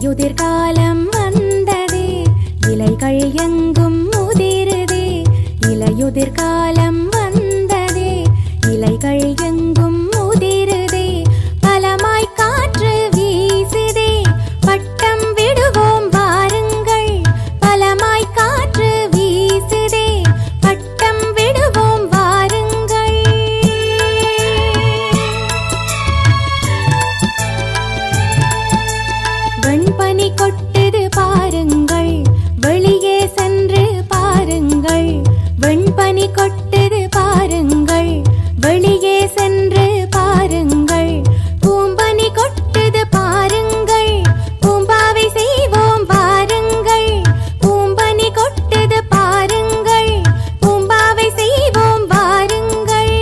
இலையுதிர் காலம் வந்ததே, இலைகள் எங்கும் உதிருதே. இலையுதிர் காலம் வந்ததே, இலைகள் எங்கும் உதிருதே. பலமாய் காற்று வீசுதே, பட்டம் விடுவோம் வாருங்கள். பலமாய் காற்று வீசுதே, பட்டம் விடுவோம் வாருங்கள். வெண்பனி கொட்டுது பாருங்கள், வெளியே சென்று பாருங்கள். வெண்பனி கொட்டுது பாருங்கள், வெளியே சென்று பாருங்கள். பூம்பனி கொட்டுது பாருங்கள், பூம்பாவை செய்வோம் வாருங்கள். பூம்பனி கொட்டுது பாருங்கள், பூம்பாவை செய்வோம் வாருங்கள்.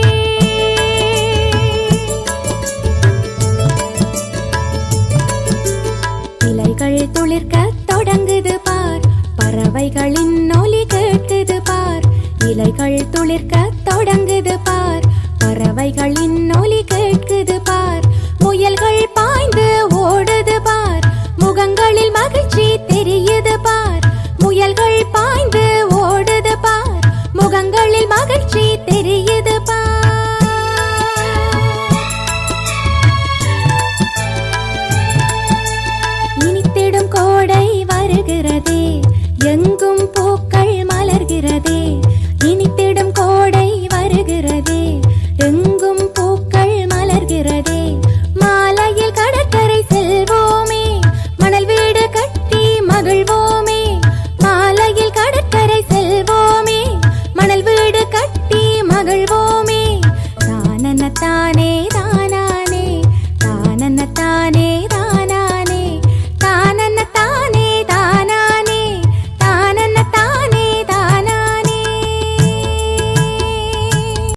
இலைகள் துளிர்க்க தொடங்குது பார், பறவைகளின் ஒலி கேட்குது பார். இலைகள் துளிர்க்க தொடங்குது பார், பறவைகளின் ஒலி கேட்குது பார். முயல்கள் பாய்ந்து ஓடுது பார், முகங்களில் மகிழ்ச்சி தெரியுது பார். முயல்கள் பாய்ந்து ஓடுது பார், முகங்களில் மகிழ்ச்சி தெரியுது பார். இனித்திடும் கோடை வருகிறதே,